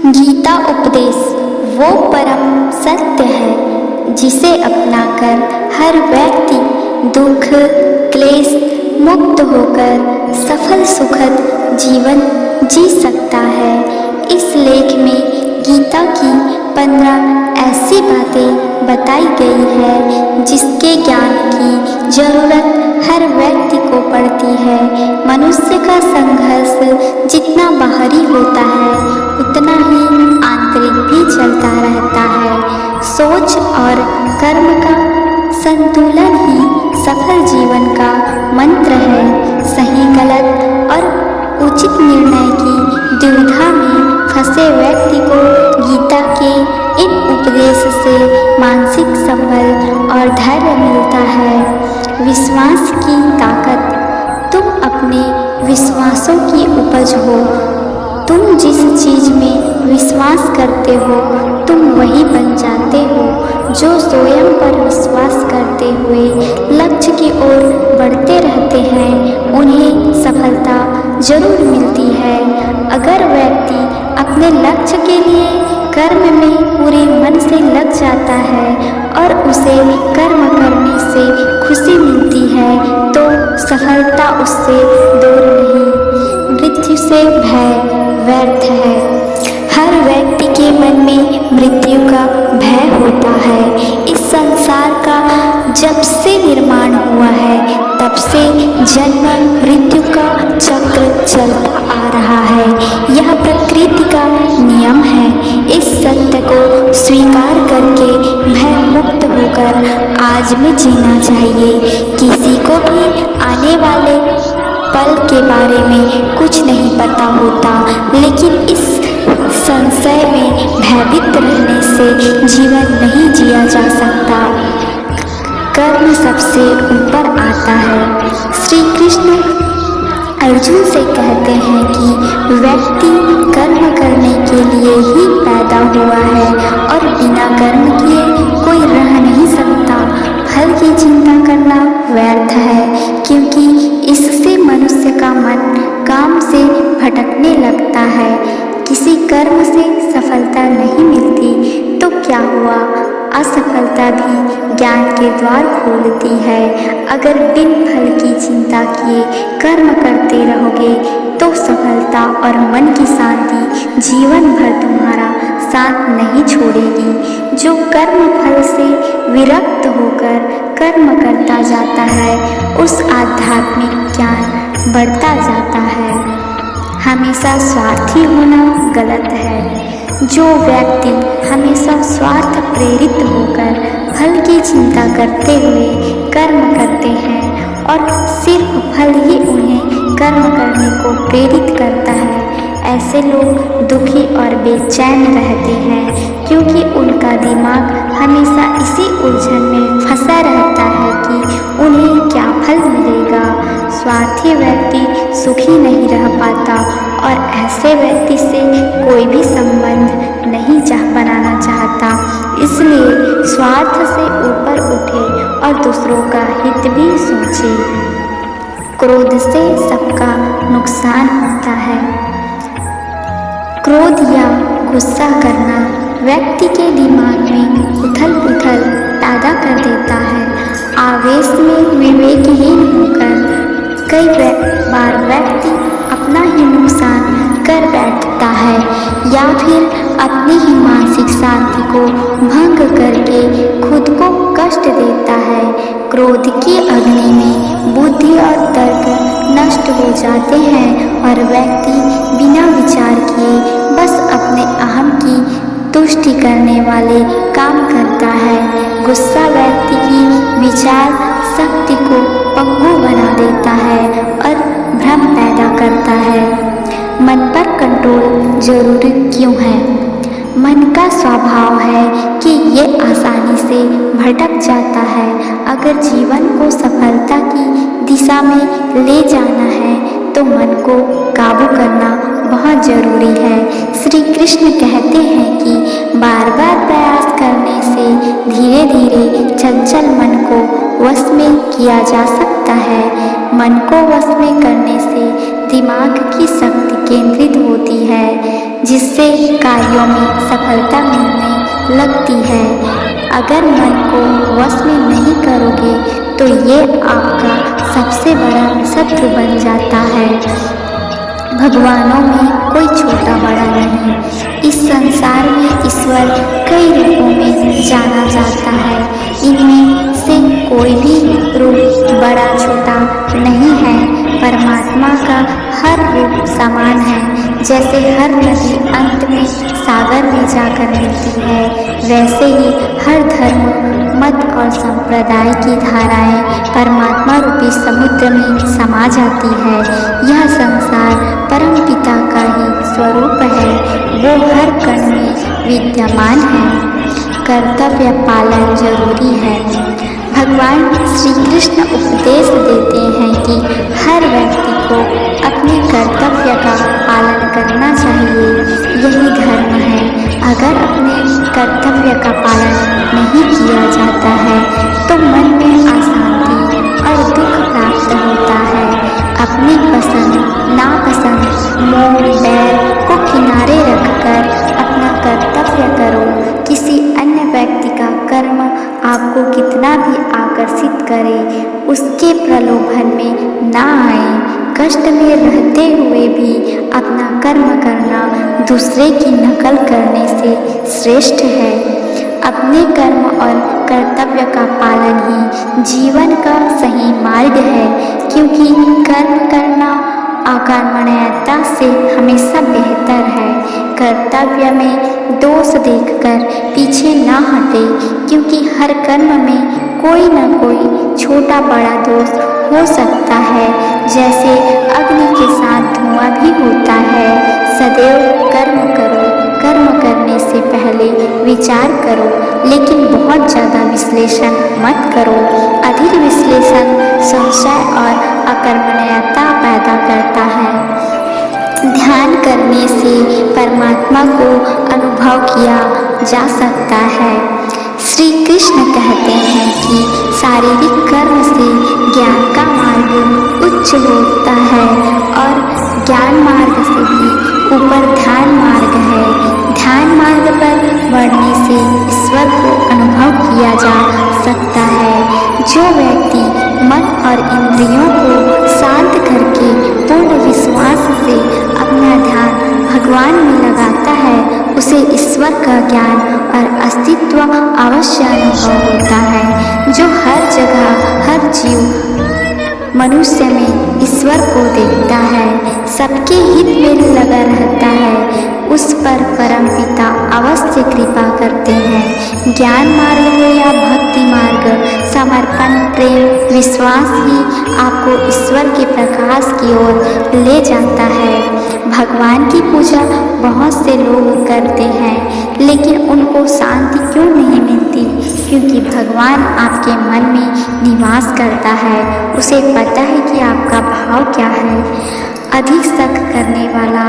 गीता उपदेश वो परम सत्य है जिसे अपनाकर हर व्यक्ति दुख क्लेश मुक्त होकर सफल सुखद जीवन जी सकता है। इस लेख में गीता की 15 ऐसी बातें बताई गई है जिसके ज्ञान की जरूरत हर व्यक्ति को पड़ती है। मनुष्य का संघर्ष जितना बाहरी होता है उतना ही आंतरिक भी चलता रहता है। सोच और कर्म का संतुलन ही सफल जीवन का मंत्र है। सही गलत और उचित निर्णय की दुविधा में फंसे व्यक्ति को गीता के इन उपदेश से मानसिक संबल और धैर्य मिलता है। विश्वास की ताकत। तुम अपने विश्वासों की उपज हो। तुम जिस चीज में विश्वास करते हो तुम वही बन जाते हो। जो स्वयं पर विश्वास करते हुए लक्ष्य की ओर बढ़ते रहते हैं उन्हें सफलता जरूर मिलती है। अगर व्यक्ति अपने लक्ष्य के लिए कर्म में पूरे मन से लग जाता है और उसे कर्म करने से खुशी मिलती है तो सफलता उससे दूर नहीं। मृत्यु से भय व्यर्थ है। हर व्यक्ति के मन में मृत्यु का भय होता है। इस संसार का जब से निर्माण हुआ है तब से जन्म मृत्यु का चक्र चलता आ रहा है। यह प्रकृति का नियम है। इस सत्य को स्वीकार करके भय मुक्त होकर आज में जीना चाहिए। किसी को भी आने वाले पल के बारे में कुछ नहीं पता होता, लेकिन इस संशय में भयभीत रहने से जीवन नहीं जिया जा सकता। कर्म सबसे ऊपर आता है। श्री कृष्ण अर्जुन से कहते हैं कि व्यक्ति कर्म करने के लिए ही पैदा हुआ है और बिना कर्म किए कोई रह नहीं सकता। फल की चिंता करना व्यर्थ है क्योंकि इससे मनुष्य का मन काम से भटकने लगता है। किसी कर्म से सफलता नहीं मिलती तो क्या हुआ, असफलता भी ज्ञान के द्वार खोलती है। अगर बिन फल की चिंता किए कर्म करते रहोगे तो सफलता और मन की शांति जीवन भर तुम्हारा साथ नहीं छोड़ेगी। जो कर्म फल से विरक्त होकर कर्म करता जाता है उस आध्यात्मिक ज्ञान बढ़ता जाता है। हमेशा स्वार्थी होना गलत है। जो व्यक्ति हमेशा स्वार्थ प्रेरित होकर फल की चिंता करते हुए कर्म करते हैं और सिर्फ फल ही उन्हें कर्म करने को प्रेरित करता है, ऐसे लोग दुखी और बेचैन रहते हैं क्योंकि उनका दिमाग हमेशा इसी उलझन में फंसा रहता है कि उन्हें क्या फल मिलेगा। स्वार्थी व्यक्ति सुखी नहीं रह पाता और ऐसे व्यक्ति से कोई भी संबंध नहीं बनाना चाहता। इसलिए स्वार्थ से ऊपर उठे और दूसरों का हित भी सोचे। क्रोध से सबका नुकसान होता है। क्रोध या गुस्सा करना व्यक्ति के दिमाग में उथल पुथल पैदा कर देता है। आवेश में विवेकहीन होकर कई बार व्यक्ति अपना ही नुकसान कर बैठता है या फिर अपनी ही मानसिक शांति को भंग करके खुद को कष्ट देता है। क्रोध की अग्नि में बुद्धि और तर्क नष्ट हो जाते हैं और व्यक्ति बिना विचार किए बस अपने अहम की तुष्टि करने वाले काम करता है। गुस्सा व्यक्ति की विचार शक्ति को पंगु बना देता है और भ्रम पैदा करता है। मन पर कंट्रोल जरूरी क्यों है? मन का स्वभाव है कि ये आसानी से भटक जाता है। अगर जीवन को सफलता की दिशा में ले जाना है तो मन को काबू करना बहुत जरूरी है। श्री कृष्ण कहते हैं कि बार बार प्रयास करने से धीरे धीरे चंचल मन को वश में किया जा सकता है। मन को वश में करने से दिमाग की शक्ति केंद्रित होती है जिससे कार्यों में सफलता मिलने लगती है। अगर मन को वश में नहीं करोगे तो ये आपका सबसे बड़ा शत्रु बन जाता है। भगवानों में कोई छोटा बड़ा नहीं। इस संसार में ईश्वर कई रूपों में जाना जाता है। इनमें से कोई भी रूप बड़ा छोटा नहीं है। परमात्मा का हर रूप समान है। जैसे हर नदी अंत में सागर में जाकर मिलती है, वैसे ही हर धर्म, मत और संप्रदाय की धाराएं परमात्मा रूपी समुद्र में समा जाती है। यह संसार परमपिता का ही स्वरूप है। वो हर कण में विद्यमान है। कर्तव्य पालन जरूरी है। भगवान श्री कृष्ण उपदेश देते हैं कि हर व्यक्ति को अपने कर्तव्य का पालन करना चाहिए। यही धर्म है। अगर अपने कर्तव्य का पालन नहीं किया जाता है तो मन में अशांति और दुख प्राप्त होता है। अपनी पसंद नापसंद, मोह बैर को किनारे रखकर अपना कर्तव्य करो। किसी अन्य व्यक्ति का कर्म आपको कितना भी आकर्षित करे, उसके प्रलोभन में ना आए। कष्ट में रहते हुए भी अपना कर्म करना दूसरे की नकल करने से श्रेष्ठ है। अपने कर्म और कर्तव्य का पालन ही जीवन का सही मार्ग है, क्योंकि कर्म करना अकर्मण्यता से हमेशा बेहतर है। कर्तव्य में दोष देखकर पीछे ना हटे, क्योंकि हर कर्म में कोई न कोई छोटा बड़ा दोष हो सकता है। जैसे अग्नि के साथ धुआं भी होता है। सदैव कर्म करो। कर्म करने से पहले विचार करो, लेकिन बहुत ज़्यादा विश्लेषण मत करो। अधिक विश्लेषण संशय और अकर्मण्यता पैदा करता है। ध्यान करने से परमात्मा को अनुभव किया जा सकता है। श्री कृष्ण कहते हैं कि शारीरिक कर्म से ज्ञान का मार्ग उच्च होता है और ज्ञान मार्ग से भी ऊपर ध्यान मार्ग है। ध्यान मार्ग पर बढ़ने से ईश्वर को अनुभव किया जा सकता है। जो व्यक्ति मन और इंद्रियों को शांत करके पूर्ण विश्वास से अपना ध्यान भगवान में लगाता है, उसे ईश्वर का ज्ञान और अस्तित्व अवश्य अनुभव होता है। जो हर जगह हर जीव मनुष्य में ईश्वर को देखता है, सबके हित में लगा रहता है, उस पर परमपिता अवश्य कृपा करते हैं। ज्ञान मार्ग हो या भक्ति मार्ग, समर्पण, प्रेम, विश्वास ही आपको ईश्वर के प्रकाश की ओर ले जाता है। भगवान की पूजा बहुत से लोग करते हैं, लेकिन उनको शांति क्यों नहीं मिलती? क्योंकि भगवान आपके मन में निवास करता है। उसे पता है कि आपका भाव क्या है। अधिक शक करने वाला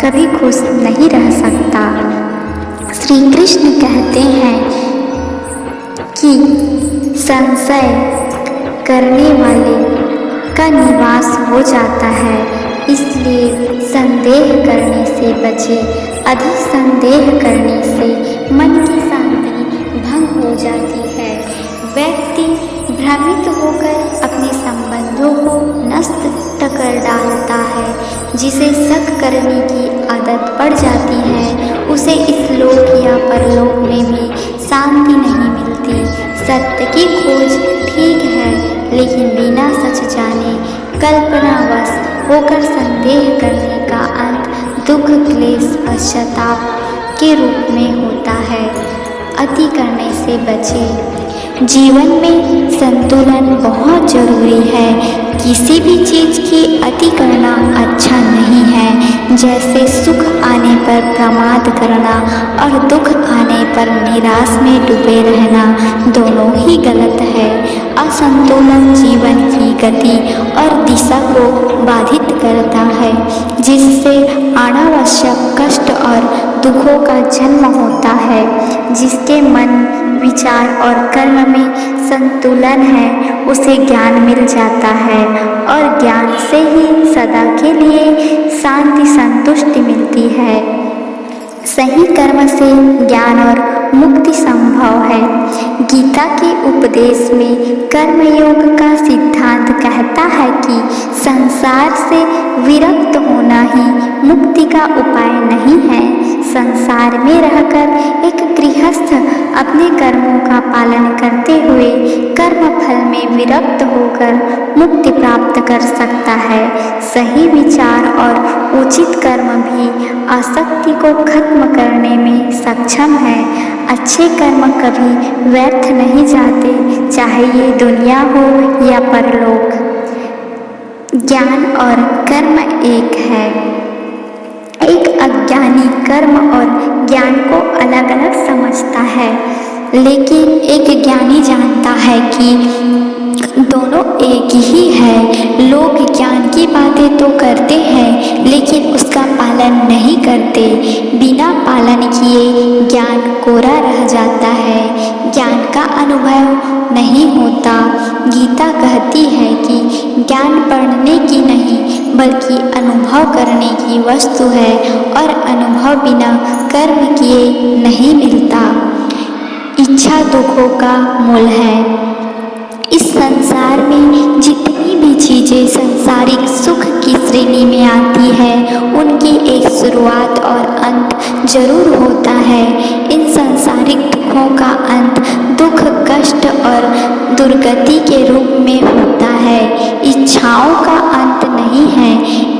कभी खुश नहीं रह सकता। श्री कृष्ण कहते हैं कि संशय करने वाले का निवास हो जाता है, इसलिए संदेह करने से बचे। अधिक संदेह करने से मन की शांति भंग हो जाती है। व्यक्ति भ्रमित होकर अपने संबंधों को नष्ट कर डालता है। जिसे शक करने की आदत पड़ जाती है, उसे इस लोक या परलोक में भी शांति नहीं मिलती। सत्य की खोज ठीक है, लेकिन बिना सच जाने कल्पनावश होकर संदेह करने का अंत दुख, क्लेश, पश्चाताप के रूप में होता है। अति करने से बचे। जीवन में संतुलन बहुत जरूरी है। किसी भी चीज़ की अति करना अच्छा नहीं है। जैसे सुख आने पर प्रमाद करना और दुख आने पर निराश में डूबे रहना, दोनों ही गलत है। असंतुलन जीवन की गति और दिशा को बाधित करता है, जिससे अनावश्यक कष्ट और दुखों का जन्म होता है। जिसके मन, विचार और कर्म में संतुलन है, उसे ज्ञान मिल जाता है और ज्ञान से ही सदा के लिए शांति संतुष्टि मिलती है। सही कर्म से ज्ञान और मुक्ति संभव है। गीता के उपदेश में कर्मयोग का सिद्धांत कहता है कि संसार से विरक्त होना ही मुक्ति का उपाय नहीं है। संसार में रहकर एक गृहस्थ अपने कर्मों का पालन करते हुए कर्म फल में विरक्त होकर मुक्ति प्राप्त कर सकता है। सही विचार और उचित कर्म भी आसक्ति को खत्म करने में सक्षम है। अच्छे कर्म कभी व्यर्थ नहीं जाते, चाहे ये दुनिया हो या परलोक। ज्ञान और कर्म एक है। एक अज्ञानी कर्म और ज्ञान को अलग अलग समझता है, लेकिन एक ज्ञानी जानता है कि दोनों एक ही है। लोग ज्ञान की बातें तो करते हैं, लेकिन उसका पालन नहीं करते। बिना पालन किए ज्ञान कोरा रह जाता है, ज्ञान का अनुभव नहीं होता। गीता कहती है कि ज्ञान पढ़ने की नहीं बल्कि अनुभव करने की वस्तु है, और अनुभव बिना कर्म किए नहीं मिलता। इच्छा दुखों का मूल है। इस संसार में जितनी भी चीज़ें सांसारिक सुख की श्रेणी में आती है, उनकी एक शुरुआत और अंत जरूर होता है। इन सांसारिक दुखों का अंत दुख, कष्ट और दुर्गति के रूप में होता है। इच्छाओं का अंत नहीं है।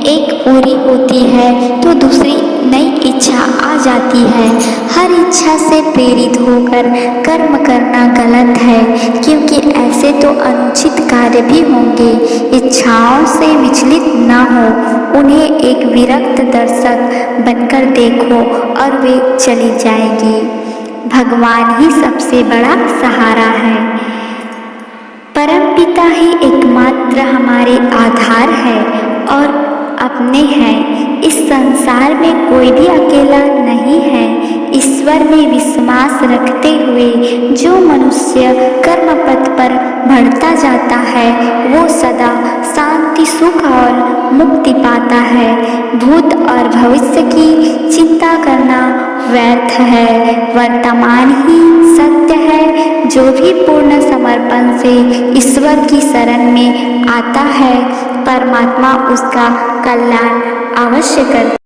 एक पूरी होती है तो दूसरी नई इच्छा आ जाती है। हर इच्छा से प्रेरित होकर कर्म करना गलत है, क्योंकि ऐसे तो अनुचित कार्य भी होंगे। इच्छाओं से विचलित न हो, उन्हें एक विरक्त दर्शक बनकर देखो और वे चली जाएगी। भगवान ही सबसे बड़ा सहारा है। परमपिता ही एकमात्र हमारे आधार है और अपने हैं। इस संसार में कोई भी अकेला नहीं है। ईश्वर में विश्वास रखते हुए जो मनुष्य कर्म पथ पर बढ़ता जाता है, वो सदा शांति, सुख और मुक्ति पाता है। भूत और भविष्य की चिंता करना व्यर्थ है। वर्तमान ही सत्य है। जो भी पूर्ण समर्पण से ईश्वर की शरण में आता है, परमात्मा उसका कल्याण अवश्य करता है।